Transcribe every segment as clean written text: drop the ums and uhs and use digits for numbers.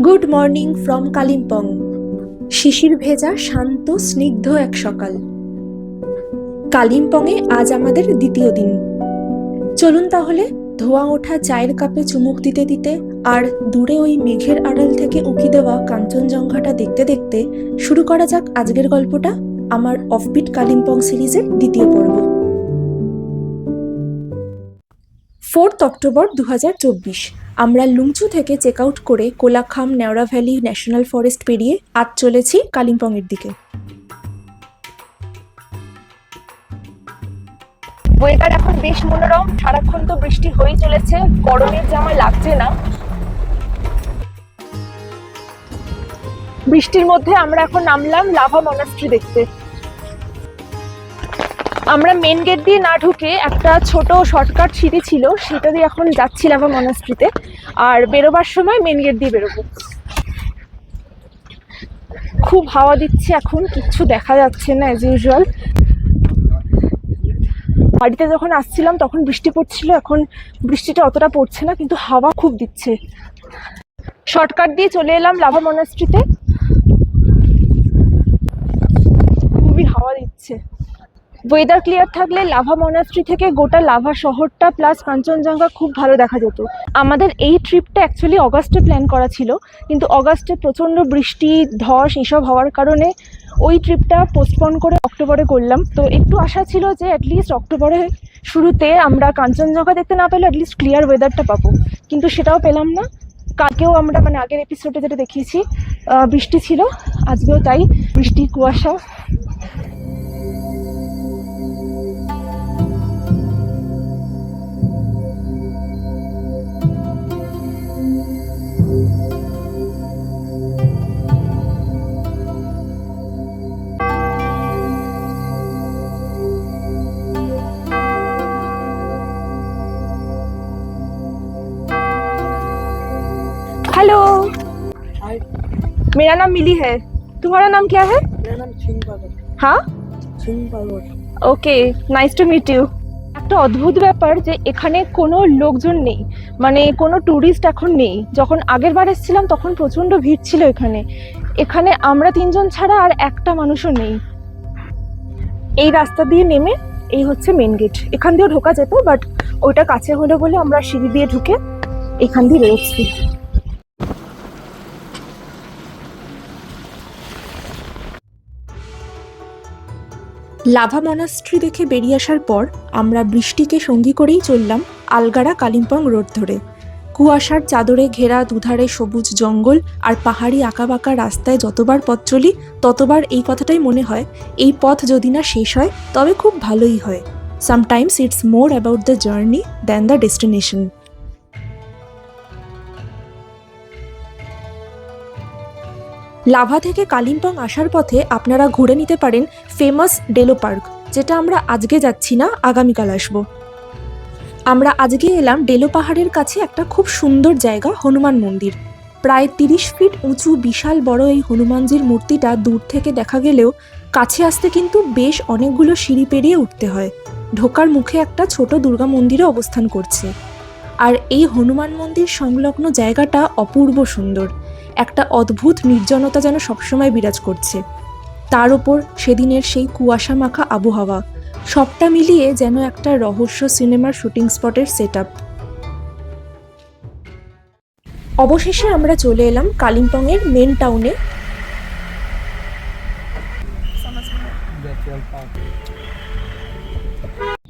Good morning from Kalimpong. শিশির ভেজা শান্ত স্নিগ্ধ এক সকাল। কালিম্পংয়ে আজ আমাদের দ্বিতীয় দিন। চলুন তাহলে ধোঁয়া ওঠা চায়ের কাপে চুমুক দিতে দিতে আর দূরে ওই মেঘের আড়াল থেকে উঁকি দেওয়া কাঞ্চনজঙ্ঘাটা দেখতে দেখতে শুরু করা যাক আজকের গল্পটা, আমার অফবিট কালিম্পং সিরিজের দ্বিতীয় পর্ব। 4 অক্টোবর 2024। আমরা লুংচু থেকে চেক আউট করে Kolakham Neora valley national forest পেরিয়ে আজ চলেছি কালিম্পংয়ের দিকে। ওয়েদার এখন বেশ মনোরম, সারাক্ষণ তো বৃষ্টি হয়েই চলেছে, গরমের জামা লাগছে না। বৃষ্টির মধ্যে আমরা এখন নামলাম লাভা মনাস্ট্রি দেখতে। আমরা মেন গেট দিয়ে না ঢুকে একটা ছোট শর্টকাট সিঁড়ি ছিল, সেটা দিয়ে এখন যাচ্ছি লাভা মনাস্ট্রিতে, আর বেরোবার সময় মেন গেট দিয়ে বেরোবো। খুব হাওয়া দিচ্ছে, এখন কিচ্ছু দেখা যাচ্ছে না অ্যাজ ইউজুয়াল। বাড়িতে যখন আসছিলাম তখন বৃষ্টি পড়ছিল, এখন বৃষ্টিটা অতটা পড়ছে না, কিন্তু হাওয়া খুব দিচ্ছে। শর্টকাট দিয়ে চলে এলাম লাভা মনাস্ট্রিতে। খুবই হাওয়া দিচ্ছে। ওয়েদার ক্লিয়ার থাকলে লাভা মনাস্ট্রি থেকে গোটা লাভা শহরটা প্লাস কাঞ্চনজঙ্ঘা খুব ভালো দেখা যেত। আমাদের এই ট্রিপটা অ্যাকচুয়ালি অগাস্টে প্ল্যান করা ছিল, কিন্তু অগাস্টে প্রচণ্ড বৃষ্টি ধস এসব হওয়ার কারণে ওই ট্রিপটা পোস্টপন করে অক্টোবরে করলাম। তো একটু আশা ছিল যে অ্যাটলিস্ট অক্টোবরে শুরুতে আমরা কাঞ্চনজঙ্ঘা দেখতে না পেলে অ্যাটলিস্ট ক্লিয়ার ওয়েদারটা পাবো, কিন্তু সেটাও পেলাম না। কালকেও আমরা আগের এপিসোডে যেটা দেখিয়েছি বৃষ্টি ছিল, আজকেও তাই বৃষ্টি, কুয়াশা। हेलो, मेरा नाम मिली है, तुम्हारा नाम क्या है? मेरा नाम सिंह पागल। हाँ, सिंह पागल। ওকে, নাইস টু মিট ইউ। একটা অদ্ভুত ব্যাপার যে এখানে কোনো লোকজন নেই, মানে কোনো ট্যুরিস্ট এখন নেই। যখন আগের বার এসেছিলাম তখন প্রচণ্ড ভিড় ছিল এখানে। এখানে আমরা তিনজন ছাড়া আর একটা মানুষও নেই। এই রাস্তা দিয়ে নেমে এই হচ্ছে মেন গেট। এখান দিয়েও ঢোকা যেত, বাট ওইটা কাছে হলো বলে আমরা সিঁড়ি দিয়ে ঢুকে এখান দিয়ে বেরোচ্ছি। লাভা মনাস্ট্রি দেখে বেরিয়ে আসার পর আমরা বৃষ্টিকে সঙ্গী করেই চললাম আলগাড়া কালিম্পং রোড ধরে। কুয়াশার চাদরে ঘেরা দুধারে সবুজ জঙ্গল আর পাহাড়ি আঁকাবাঁকা রাস্তায় যতবার পথ চলি ততবার এই কথাটাই মনে হয়, এই পথ যদি না শেষ হয় তবে খুব ভালোই হয়। Sometimes it's more about the journey than the destination. Lava থেকে কালিম্পং আসার পথে আপনারা ঘুরে নিতে পারেন ফেমাস ডেলো পার্ক, যেটা আমরা আজকে যাচ্ছি না, আগামীকাল আসবো। আমরা আজকে এলাম ডেলো পাহাড়ের কাছে একটা খুব সুন্দর জায়গা, হনুমান মন্দির। প্রায় 30 ফিট উঁচু বিশাল বড় এই হনুমানজির মূর্তিটা দূর থেকে দেখা গেলেও কাছে আসতে কিন্তু বেশ অনেকগুলো সিঁড়ি পেরিয়ে উঠতে হয়। ঢোকার মুখে একটা ছোট দুর্গা মন্দিরও অবস্থান করছে। আর এই হনুমান মন্দির সংলগ্ন জায়গাটা অপূর্ব সুন্দর। একটা অদ্ভুত নির্জনতা যেন সবসময় বিরাজ করছে। তার ওপর সেদিনের সেই কুয়াশা মাখা আবহাওয়া, সবটা মিলিয়ে যেন একটা রহস্য সিনেমার শুটিং স্পটের সেটআপ। অবশেষে আমরা চলে এলাম কালিম্পংয়ের মেন টাউনে।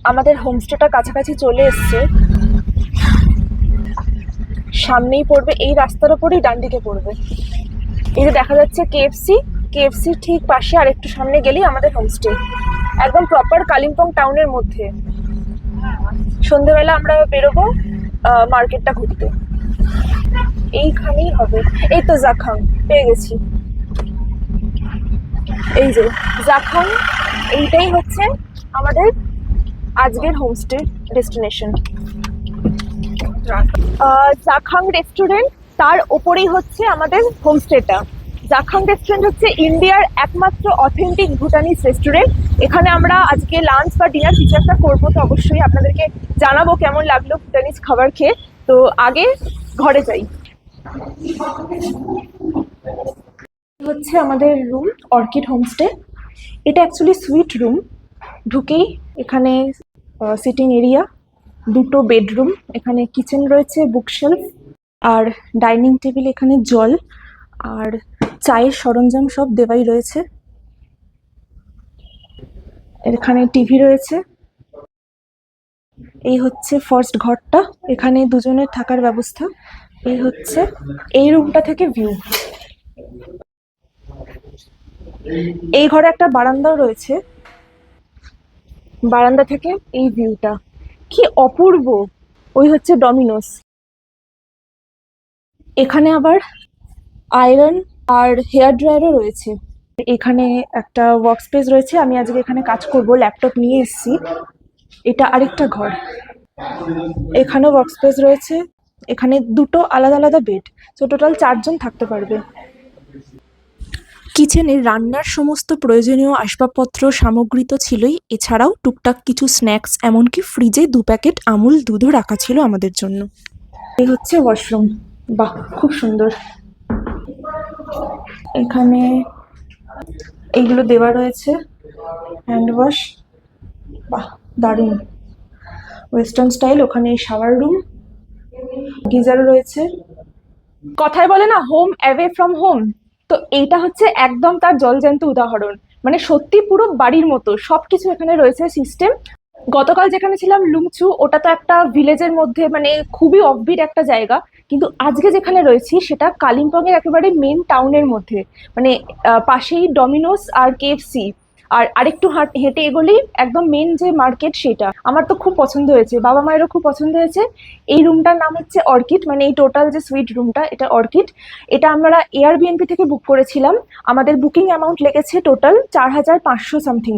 আমাদের হোমস্টেটা কাছাকাছি চলে এসছে। সামনেই পড়বে, এই রাস্তার ওপরেই ডান দিকে পড়বে। এই যে দেখা যাচ্ছে কেএফসি ঠিক পাশে আর একটু সামনে গেলেই আমাদের হোমস্টে। একদম প্রপার কালিম্পং টাউনের মধ্যে। সন্ধ্যেবেলা আমরা বেরোবো মার্কেটটা ঘুরতে। এইখানেই হবে। এই তো জাখাং পেয়ে গেছি। এই যে জাখাং, এইটাই হচ্ছে আমাদের আজকের হোমস্টে ডেস্টিনেশন। জাখাং রেস্টুরেন্ট, তার ওপরেই হচ্ছে আমাদের হোমস্টেটা। জাখাং রেস্টুরেন্ট হচ্ছে ইন্ডিয়ার একমাত্র অথেন্টিক ভুটানিজ রেস্টুরেন্ট। এখানে আমরা আজকে লাঞ্চ বা ডিনার কিছু একটা করবো, তো অবশ্যই আপনাদেরকে জানাবো কেমন লাগলো ভুটানিজ খাবার খেয়ে। তো আগে ঘরে যাই। হচ্ছে আমাদের রুম, অর্কিড হোমস্টে। এটা অ্যাকচুয়ালি সুইট রুম। ঢুকেই এখানে সিটিং এরিয়া, দুটো বেডরুম, এখানে কিচেন রয়েছে, বুকশেলফ আর ডাইনিং টেবিল, এখানে জল আর চায়ের সরঞ্জাম সব দেওয়াই রয়েছে। এখানে টিভি রয়েছে। এই হচ্ছে ফার্স্ট ঘরটা, এখানে দুজনের থাকার ব্যবস্থা। এই হচ্ছে এই রুমটা থেকে ভিউ। এই ঘরে একটা বারান্দাও রয়েছে, বারান্দা থেকে এই ভিউটা কি অপূর্ব। ওই হচ্ছে ডমিনোস। এখানে আবার আয়রন আর হেয়ার ড্রায়ারও রয়েছে। এখানে একটা ওয়ার্ক স্পেস রয়েছে, আমি আজকে এখানে কাজ করব, ল্যাপটপ নিয়ে এসেছি। এটা আরেকটা ঘর, এখানেও ওয়ার্ক স্পেস রয়েছে। এখানে দুটো আলাদা আলাদা বেড, তো টোটাল 4 জন থাকতে পারবে। কিচেনে রান্নার সমস্ত প্রয়োজনীয় আসবাবপত্র সামগ্রী তো ছিলই, এছাড়াও টুকটাক কিছু স্ন্যাক্স, এমনকি ফ্রিজে 2 প্যাকেট আমুল দুধও রাখা ছিল আমাদের জন্য। এই হচ্ছে ওয়াশরুম। বাহ, খুব সুন্দর। এখানে এইগুলো দেওয়া রয়েছে, হ্যান্ড ওয়াশ। বাহ, দারুণ ওয়েস্টার্ন স্টাইল। ওখানে শাওয়ার রুম, গিজারও রয়েছে। কথায় বলে না, হোম অ্যাওয়ে ফ্রম হোম, তো এইটা হচ্ছে একদম তার জলজ্যান্ত উদাহরণ। মানে সত্যি পুরো বাড়ির মতো সবকিছু এখানে রয়েছে সিস্টেম। গতকাল যেখানে ছিলাম লুংচু, ওটা তো একটা ভিলেজের মধ্যে, মানে খুবই অফবিট একটা জায়গা। কিন্তু আজকে যেখানে রয়েছি সেটা কালিম্পংয়ের একেবারে মেন টাউনের মধ্যে, মানে পাশেই ডমিনোস আর কেএফসি। আর আরেকটু হেঁটে এগোলেই একদম মেন যে মার্কেট, সেটা আমার তো খুব পছন্দ হয়েছে, বাবা মায়েরও খুব পছন্দ হয়েছে। এই রুমটার নাম হচ্ছে অর্কিড, মানে এই টোটাল যে সুইট রুমটা, এটা অর্কিড। এটা আমরা এয়ারবিএনবি থেকে বুক করেছিলাম। আমাদের বুকিং অ্যামাউন্ট লেগেছে টোটাল 4500 সামথিং।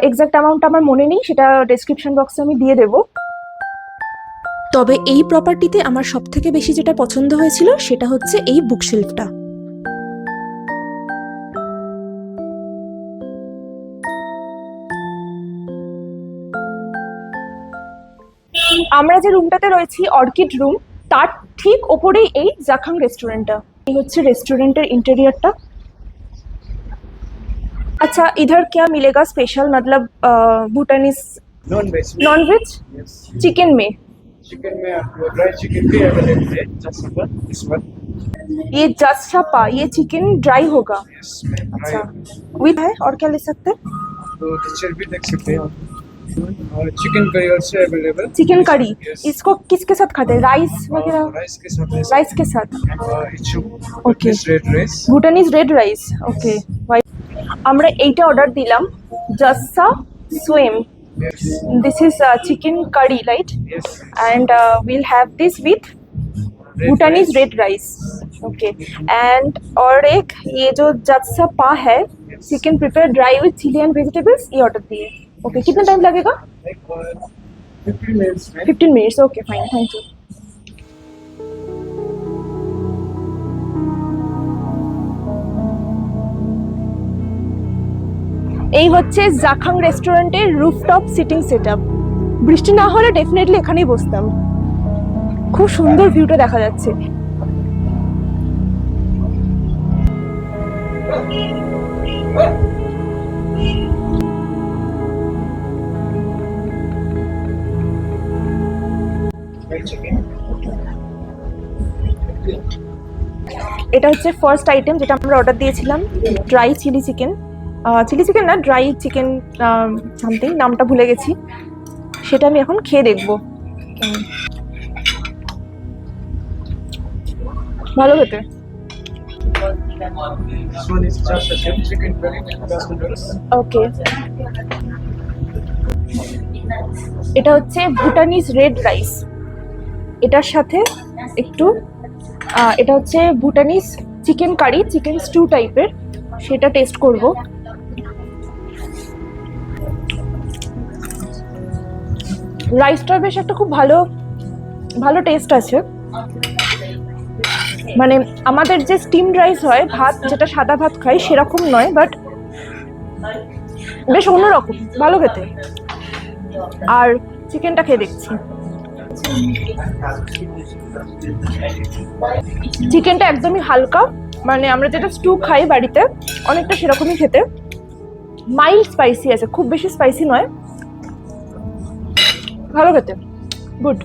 এক্সাক্ট অ্যামাউন্ট আমার মনে নেই, সেটা ডেসক্রিপশন বক্সে আমি দিয়ে দেবো। তবে এই প্রপার্টিতে আমার সবথেকে বেশি যেটা পছন্দ হয়েছিল সেটা হচ্ছে এই বুকশেলফটা। আমরা যে রুমটাতে রয়েছি, অর্কিড রুম, তার ঠিক ওপরেই এই জাখাং রেস্টুরেন্টটা। এই হচ্ছে রেস্টুরেন্টের ইন্টেরিয়রটা। अच्छा, इधर क्या मिलेगा स्पेशल, मतलब Bhutanese non veg. Non veg? Yes. Chicken में? चिकन में आपको ड्राई चिकन भी अवेलेबल है, जस्ट पर इस वन। ये जस्ट छापा, ये चिकन ड्राई होगा? यस। अच्छा, विद है और क्या ले सकते हैं? तो टीचर भी देख सकते हैं आप। और chicken curry also available. Chicken curry, Yes. इसको किसके साथ खाते हैं, राइस वगैरह? राइस के साथ है। राइस के साथ। इचू Okay. Red rice. Bhutanese red rice, okay. আমরা এইটা অর্ডার দিলাম, জাসা সোয়েম। Yes. This is chicken curry, right? Yes. And we'll have this with Bhutanese red rice, okay. And और एक ये जो जत्सा पा है, chicken prepare dry with chilli and vegetables, ये ऑर्डर दिए। ओके, कितना टाइम लगेगा? 15 मिनट्स में। 15 minutes, okay fine, thank you. এই হচ্ছে জাখাং রেস্টুরেন্টের রুফটপ সিটিং সেটআপ। বৃষ্টি না হলে ডেফিনেটলি এখানেই বসতাম। খুব সুন্দর ভিউটা দেখা যাচ্ছে। Fried chicken. এটা হচ্ছে ফার্স্ট আইটেম যেটা আমরা অর্ডার দিয়েছিলাম, dry chilli chicken. Chilli chicken না, ড্রাই চিকেন সামথিং, নামটা ভুলে গেছি। সেটা আমি এখন খেয়ে দেখবো। ভালো খেতে। This one is just a chicken curry with plus noodles। ওকে, এটা হচ্ছে ভুটানিজ রেড রাইস। এটার সাথে একটু এটা হচ্ছে Bhutanese chicken curry, chicken stew টাইপের, সেটা টেস্ট করব। রাইসটার বেশ একটা খুব ভালো ভালো টেস্ট আছে। মানে আমাদের যে স্টিমড রাইস হয়, ভাত যেটা সাদা ভাত খাই, সেরকম নয়, বাট বেশ অন্যরকম, ভালো খেতে। আর চিকেনটা খেয়ে দেখছি। চিকেনটা একদমই হালকা, মানে আমরা যেটা স্টু খাই বাড়িতে অনেকটা সেরকমই খেতে। মাইল্ড স্পাইসি আছে, খুব বেশি স্পাইসি নয়, ভালো খেতে, গুড।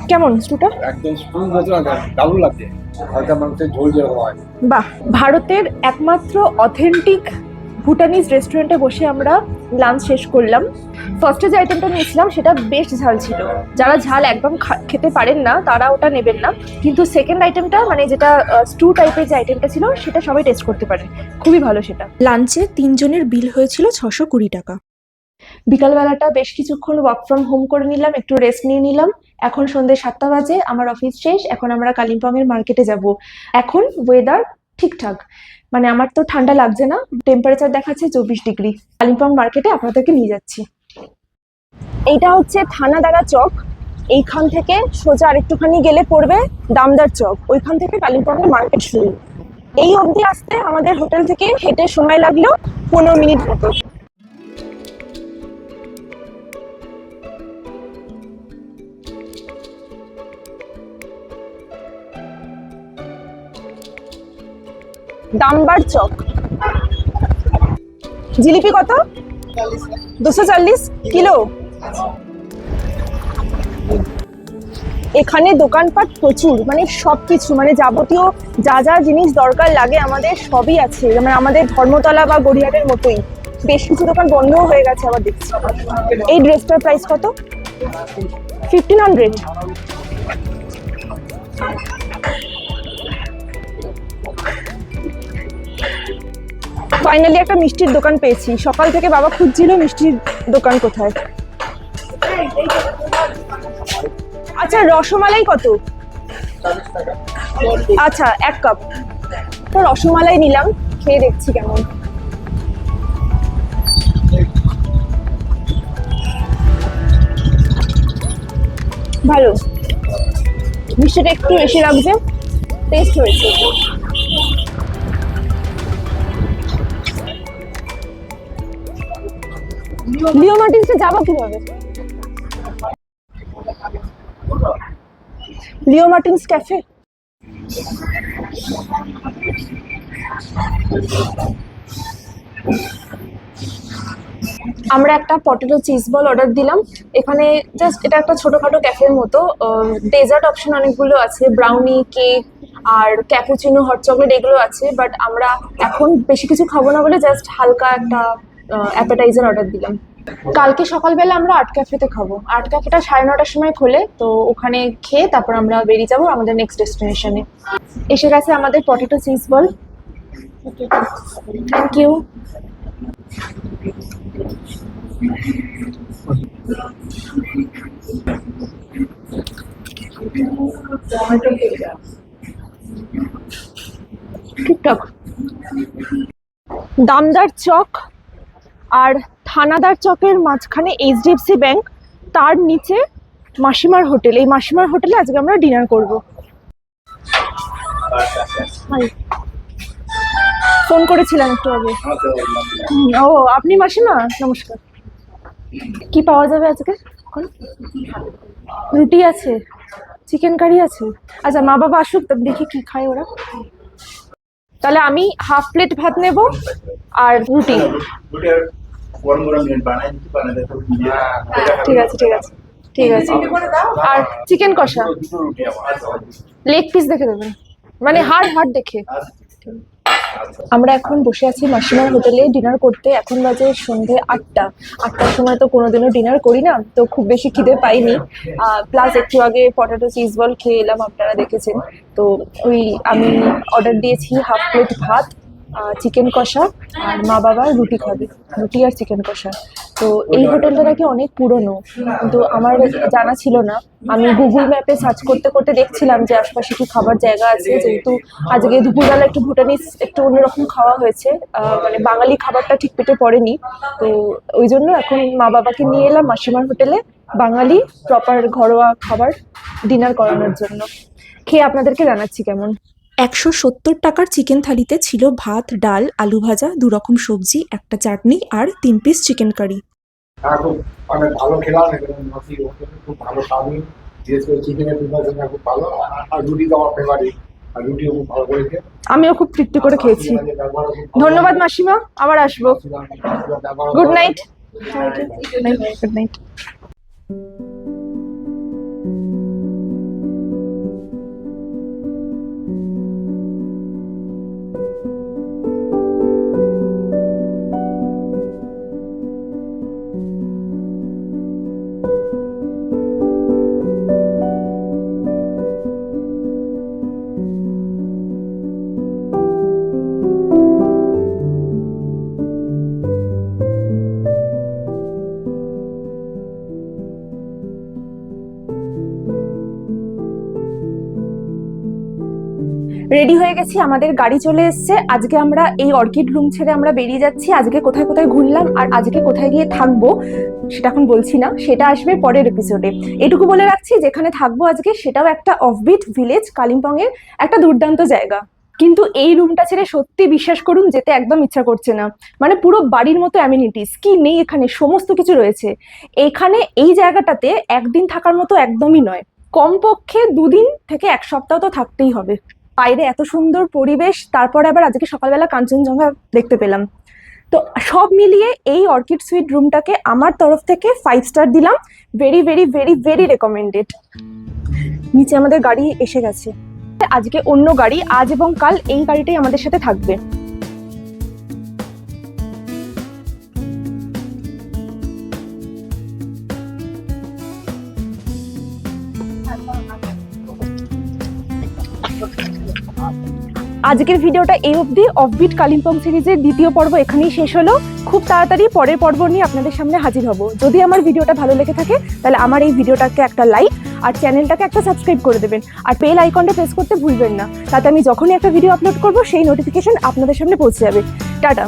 কেমন স্টুটা? একদম স্পুন মতো দারুণ লাগছে, হালকা মাংসের ঝোল যেরকম হয়। বাহ, ভারতের একমাত্র অথেন্টিক ভুটানিজ রেস্টুরেন্টে বসে আমরা লাঞ্চ শেষ করলাম। ফার্স্টে যে আইটেমটা নিয়েছিলাম সেটা বেশ ঝাল ছিল, যারা ঝাল একদম খেতে পারেন না তারা ওটা নেবেন না, কিন্তু সেকেন্ড আইটেমটা মানে যেটা স্টু টাইপের যে আইটেমটা ছিল সেটা সবাই টেস্ট করতে পারেন, খুবই ভালো সেটা। লাঞ্চে 3 জনের বিল হয়েছিল 620 টাকা। বিকালবেলাটা বেশ কিছুক্ষণ ওয়ার্ক ফ্রম হোম করে নিলাম, একটু রেস্ট নিয়ে নিলাম। এখন সন্ধ্যে 7টা বাজে, আমার অফিস শেষ, এখন আমরা কালিম্পংয়ের মার্কেটে যাব। এখন ওয়েদার ঠিকঠাক, মানে আমার তো ঠান্ডা লাগছে না, টেম্পারেচার দেখাচ্ছে 24 ডিগ্রি। কালিম্পং মার্কেটে আপনাদেরকে নিয়ে যাচ্ছি। এইটা হচ্ছে থানাদারা চক, এইখান থেকে সোজা আরেকটুখানি গেলে পড়বে দামদার চক, ওইখান থেকে কালিম্পংয়ের মার্কেট শুরু। এই অবধি আসতে আমাদের হোটেল থেকে হেঁটে সময় লাগলো 15 মিনিট মতো। দামবার চক। জিলিপি কত? 240 কিলো। এখানে দোকানপাট প্রচুর, মানে সবকিছু, মানে যাবতীয় যা যা জিনিস দরকার লাগে আমাদের সবই আছে, মানে আমাদের ধর্মতলা বা গড়িয়াহাটের মতোই। বেশ কিছু দোকান বন্ধও হয়ে গেছে আবার দেখছি। এই ড্রেসটার প্রাইস কত? 1500। ফাইনালি একটা মিষ্টির দোকান পেয়েছি, সকাল থেকে বাবা খুঁজছিল মিষ্টির দোকান কোথায়। আচ্ছা, রসমালাই কত? আচ্ছা, 1 কাপ। তো রসমালাই নিলাম, খেয়ে দেখছি কেমন। ভালো, মিষ্টিটা একটু বেশি লাগছে, টেস্ট হয়েছে। লিও মার্টিন্সে যাবো কিভাবে? লিও মার্টিন্স ক্যাফে। আমরা একটা পটেটো চিজ বল অর্ডার দিলাম। এখানে জাস্ট এটা একটা ছোটখাটো ক্যাফের মতো, ডেজার্ট অপশন অনেকগুলো আছে, ব্রাউনি, কেক আর ক্যাপুচিনো, হট চকলেট এগুলো আছে, বাট আমরা এখন বেশি কিছু খাবো না বলে জাস্ট হালকা একটা অ্যাপেটাইজার অর্ডার দিলাম। কালকে সকালবেলা আমরা আর্ট ক্যাফেতে খাবো, আর্ট ক্যাফেটা 9:30টার সময় খোলে, তো ওখানে খেয়ে তারপর আমরা বেরিয়ে যাবো আমাদের নেক্সট ডেস্টিনেশনে। এসে গেছে আমাদের potato cheese ball. Thank you. ঠিকঠাক। দামদার চক আর থানাদার চকের মাঝখানে এইচডিএফসি ব্যাংক, তার নিচে মাসিমার হোটেল। এই মাসিমার হোটেলে আজকে আমরা ডিনার করব। ফোন করেছিলাম একটু আগে। ও, আপনি মাসিমা? নমস্কার। কি পাওয়া যাবে আজকে? রুটি আছে, চিকেন কারি আছে। আচ্ছা, মা বাবা আসুক তো দেখি কি খায় ওরা। তাহলে আমি হাফ প্লেট ভাত নেব আর রুটি। ঠিক আছে ঠিক আছে ঠিক আছে। আর চিকেন কষা, লেগ পিস দেখে দেবেন, মানে হাড় দেখে। আমরা এখন বসে আছি মাসিমার হোটেলে ডিনার করতে। এখন বাজে সন্ধে 8টার সময় তো কোনোদিনও ডিনার করি না, তো খুব বেশি খিদে পাইনি। প্লাস একটু আগে পটেটো চিজ বল খেয়ে এলাম, আপনারা দেখেছেন। তো ওই আমি অর্ডার দিয়েছি হাফ প্লেট ভাত, চিকেন কষা, আর মা বাবা রুটি খাবে, রুটি আর চিকেন কষা। তো এই হোটেলটা নাকি অনেক পুরনো, কিন্তু আমার জানা ছিল না। আমি গুগল ম্যাপে সার্চ করতে করতে দেখছিলাম যে আশপাশে কি খাবার জায়গা আছে, যেহেতু আজকে দুপুরবেলা একটু ভুটানিজ একটু অন্যরকম খাওয়া হয়েছে, মানে বাঙালি খাবারটা ঠিক পেটে পড়েনি। তো ওই জন্য এখন মা বাবাকে নিয়ে এলাম মাসিমার হোটেলে বাঙালি প্রপার ঘরোয়া খাবার ডিনার করানোর জন্য। খেয়ে আপনাদেরকে জানাচ্ছি কেমন। 170 টাকার চিকেন থালিতে ছিল ভাত, ডাল, আলু ভাজা, 2 রকম সবজি, একটা চাটনি আর 3 পিস চিকেন কারি। খুব অনেক ভালো খেলাম এবং নথি খুব ভালো খাবি, বিশেষ করে চিকেনের প্রিপারেশন খুব ভালো। আর রুটি তো আমার ফেভারিট, আর রুটিও খুব ভালো করেছে। আমিও খুব তৃপ্তি করে খেয়েছি। ধন্যবাদ মাসিমা, আবার আসবো। Good night. Good night. Ready হয়ে গেছি, আমাদের গাড়ি চলে এসেছে। আজকে আমরা এই অর্কিড রুম ছেড়ে আমরা বেরিয়ে যাচ্ছি। আজকে কোথায় কোথায় ঘুরলাম আর আজকে কোথায় গিয়ে থাকবো সেটা এখন বলছি না, সেটা আসবে পরের এপিসোডে। এটুকু বলে রাখছি, যেখানে থাকবো আজকে সেটাও একটা অফবিট ভিলেজ, কালিম্পং এর একটা দুর্দান্ত জায়গা। কিন্তু এই রুমটা ছেড়ে সত্যি বিশ্বাস করুন যেতে একদম ইচ্ছা করছে না। মানে পুরো বাড়ির মতো অ্যামিনিটিস কি নেই এখানে, সমস্ত কিছু রয়েছে এখানে। এই জায়গাটাতে একদিন থাকার মতো একদমই নয়, কমপক্ষে 2 দিন থেকে 1 সপ্তাহ তো থাকতেই হবে। বাইরে এত সুন্দর পরিবেশ, তারপরে আবার আজকে সকালবেলা কাঞ্চনজঙ্ঘা দেখতে পেলাম। তো সব মিলিয়ে এই অর্কিড সুইট রুমটাকে আমার তরফ থেকে 5 স্টার দিলাম। Very very very very recommended. নিচে আমাদের গাড়ি এসে গেছে। আজকে অন্য গাড়ি, আজ এবং কাল এই গাড়িটাই আমাদের সাথে থাকবে। আজকের ভিডিওটা এই অবধি। অফবিট কালিম্পং সিরিজের 2য় পর্ব এখানেই শেষ হলো। খুব তাড়াতাড়ি পরের পর্ব নিয়ে আপনাদের সামনে হাজির হব। যদি আমার ভিডিওটা ভালো লেগে থাকে তাহলে আমার এই ভিডিওটাকে একটা লাইক আর চ্যানেলটাকে একটা সাবস্ক্রাইব করে দেবেন। আর বেল আইকনটা প্রেস করতে ভুলবেন না, তাতে আমি যখনই একটা ভিডিও আপলোড করব সেই নোটিফিকেশন আপনাদের সামনে পৌঁছে যাবে। টাটা।